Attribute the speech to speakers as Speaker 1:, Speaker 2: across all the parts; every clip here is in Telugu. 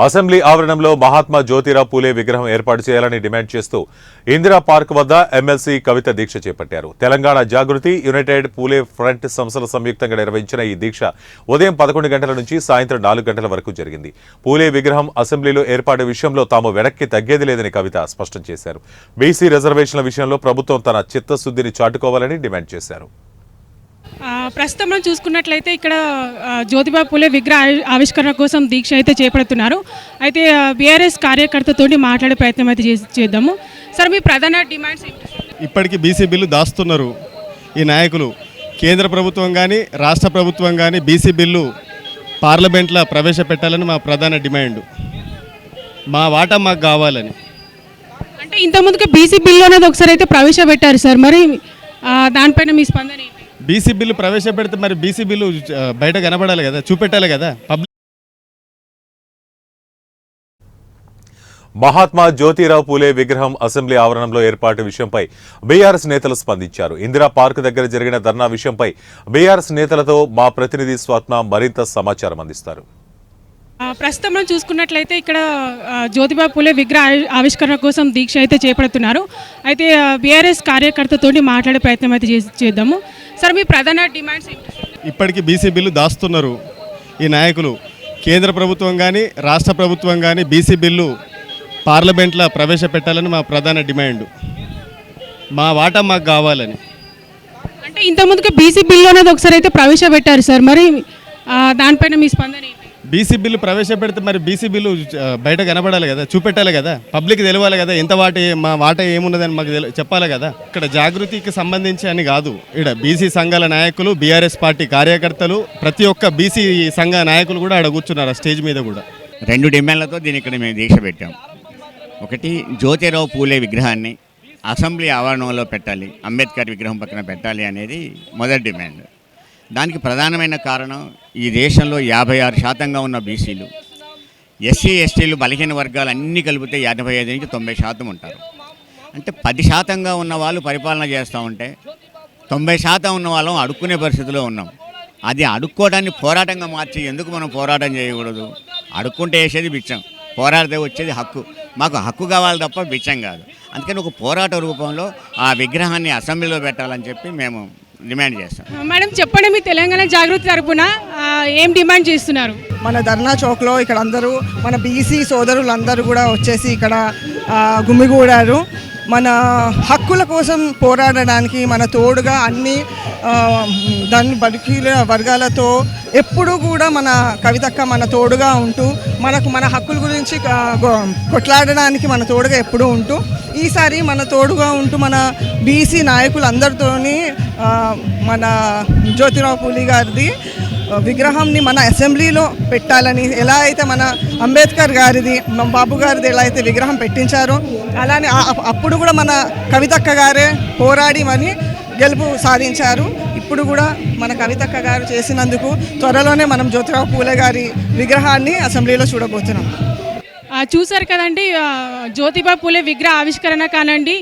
Speaker 1: అసెంబ్లీ ఆవరణంలో మహాత్మా జ్యోతిరావు పూలే విగ్రహం ఏర్పాటు చేయాలని డిమాండ్ చేస్తూ ఇందిరా పార్క్ వద్ద ఎమ్మెల్సీ కవిత దీక్ష చేపట్టారు. తెలంగాణ జాగృతి, యునైటెడ్ పూలే ఫ్రంట్ సంస్థల సంయుక్తంగా నిర్వహించిన ఈ దీక్ష ఉదయం 11 గంటల నుంచి సాయంత్రం 4 గంటల వరకు జరిగింది. పూలే విగ్రహం అసెంబ్లీలో ఏర్పాటు విషయంలో తాము వెనక్కి తగ్గేది లేదని కవిత స్పష్టం చేశారు. బీసీ రిజర్వేషన్ల విషయంలో ప్రభుత్వం తన చిత్తశుద్ధిని చాటుకోవాలని డిమాండ్ చేశారు.
Speaker 2: ప్రస్తుతం మనం చూసుకున్నట్లయితే ఇక్కడ జ్యోతిబా పూలే విగ్రహ ఆవిష్కరణ కోసం దీక్ష అయితే చేపడుతున్నారు. అయితే బీఆర్ఎస్ కార్యకర్తతో మాట్లాడే ప్రయత్నం అయితే చేద్దాము. సార్, మీ ప్రధాన డిమాండ్స్ ఏంటి?
Speaker 3: ఇప్పటికీ బీసీ బిల్లు దాస్తున్నారు ఈ నాయకులు. కేంద్ర ప్రభుత్వం కానీ రాష్ట్ర ప్రభుత్వం కానీ బీసీ బిల్లు పార్లమెంట్లో ప్రవేశపెట్టాలని మా ప్రధాన డిమాండ్. మా వాటా మాకు కావాలని.
Speaker 2: అంటే ఇంతకుముందుకే బీసీ బిల్లు అనేది ఒకసారి అయితే ప్రవేశపెట్టారు సార్, మరి దానిపైన మీ స్పందన ఏంటి?
Speaker 3: బీసీ బిల్లు ప్రవేశపెడితే మరి బీసీ బిల్లు బయట కనబడాలి కదా, చూపెట్టాలి కదా పబ్లిక్.
Speaker 1: మహాత్మా జ్యోతిరావు పూలే విగ్రహం అసెంబ్లీ ఆవరణంలో ఏర్పాటు విషయంపై బీఆర్ఎస్ నేతలు స్పందించారు. ఇందిరా పార్క్ దగ్గర జరిగిన ధర్నా విషయంపై బీఆర్ఎస్ నేతలతో మా ప్రతినిధి స్వప్న మరింత సమాచారం అందిస్తారు.
Speaker 2: ప్రస్తుతం మనం చూసుకున్నట్లయితే ఇక్కడ జ్యోతిబా పూలే విగ్రహ ఆవిష్కరణ కోసం దీక్ష అయితే చేపడుతున్నారు. అయితే బీఆర్ఎస్ కార్యకర్తతో మాట్లాడే ప్రయత్నం అయితే చేద్దాము. సార్, మీ ప్రధాన డిమాండ్స్ ఏంటి?
Speaker 3: ఇప్పటికీ బీసీ బిల్లు దాస్తున్నారు ఈ నాయకులు. కేంద్ర ప్రభుత్వం కానీ రాష్ట్ర ప్రభుత్వం కానీ బీసీ బిల్లు పార్లమెంట్లో ప్రవేశపెట్టాలని మా ప్రధాన డిమాండ్. మా వాటా మాకు కావాలని.
Speaker 2: అంటే ఇంతకుముందుకే బీసీ బిల్లు అనేది ఒకసారి అయితే ప్రవేశపెట్టారు సార్, మరి దానిపైన మీ స్పందన ఏంటి?
Speaker 3: బీసీ బిల్లు ప్రవేశపెడితే మరి బీసీ బిల్లు బయట కనబడాలి కదా, చూపెట్టాలి కదా, పబ్లిక్ తెలియాలి కదా, ఎంత మా వాటా ఏమున్నదని మాకు చెప్పాలి కదా. ఇక్కడ జాగృతికి సంబంధించి అని కాదు, ఇక్కడ బీసీ సంఘాల నాయకులు, బీఆర్ఎస్ పార్టీ కార్యకర్తలు, ప్రతి ఒక్క బీసీ సంఘ నాయకులు కూడా ఆడ కూర్చున్నారు స్టేజ్ మీద కూడా.
Speaker 4: 2 డిమాండ్లతో దీని ఇక్కడ మేము దీక్ష పెట్టాం. ఒకటి, జ్యోతిరావు పూలే విగ్రహాన్ని అసెంబ్లీ ఆవరణంలో పెట్టాలి, అంబేద్కర్ విగ్రహం పక్కన పెట్టాలి అనేది మొదటి డిమాండ్. దానికి ప్రధానమైన కారణం, ఈ దేశంలో 56% ఉన్న బీసీలు, ఎస్సీ ఎస్టీలు, బలహీన వర్గాలు అన్నీ కలిపితే 85 నుంచి 90% ఉంటారు. అంటే 10% ఉన్న వాళ్ళు పరిపాలన చేస్తూ ఉంటే 90% ఉన్న వాళ్ళం అడుక్కునే పరిస్థితిలో ఉన్నాం. అది అడుక్కోవడాన్ని పోరాటంగా మార్చి ఎందుకు మనం పోరాటం చేయకూడదు? అడుక్కుంటే వేసేది బిచ్చం, పోరాడితే వచ్చేది హక్కు. మాకు హక్కు కావాలి తప్ప బిచ్చం కాదు. అందుకని ఒక పోరాట రూపంలో ఆ విగ్రహాన్ని అసెంబ్లీలో పెట్టాలని చెప్పి మేము డిమాండ్ చేస్తాం.
Speaker 2: మేడం చెప్పండి, మీ తెలంగాణ జాగృతి తరపున ఏం డిమాండ్ చేస్తున్నారు?
Speaker 5: మన ధర్నా చౌక్లో ఇక్కడ అందరూ మన బీసీ సోదరులందరూ కూడా వచ్చేసి ఇక్కడ గుమిగూడారు. మన హక్కుల కోసం పోరాడడానికి మన తోడుగా అన్ని దాన్ని బలికీల వర్గాలతో ఎప్పుడూ కూడా మన కవితక్క మన తోడుగా ఉంటూ మన హక్కుల గురించి కొట్లాడడానికి మన తోడుగా ఎప్పుడూ ఉంటూ, ఈసారి మన తోడుగా ఉంటూ మన బీసీ నాయకులందరితోని మన జ్యోతిరావు పూలే గారిది విగ్రహాన్ని మన అసెంబ్లీలో పెట్టాలని, ఎలా అయితే మన అంబేద్కర్ గారిది, మన బాబు గారిది ఎలా అయితే విగ్రహం పెట్టించారో అలానే అప్పుడు కూడా మన కవితక్క గారే పోరాడి మరి గెలుపు సాధించారు. ఇప్పుడు కూడా మన కవితక్క గారు చేసినందుకు త్వరలోనే మనం జ్యోతిరావు పూలే గారి విగ్రహాన్ని అసెంబ్లీలో చూడబోతున్నాం.
Speaker 2: చూశారు కదండి, జ్యోతిబా పూలే విగ్రహ ఆవిష్కరణ కానండి,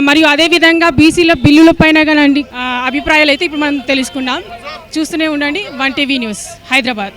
Speaker 2: మరియు అదేవిధంగా బీసీల బిల్లుల పైన కానండి అభిప్రాయాలు అయితే ఇప్పుడు మనం తెలుసుకున్నాం. చూస్తూనే ఉండండి 1 టీవీ న్యూస్, హైదరాబాద్.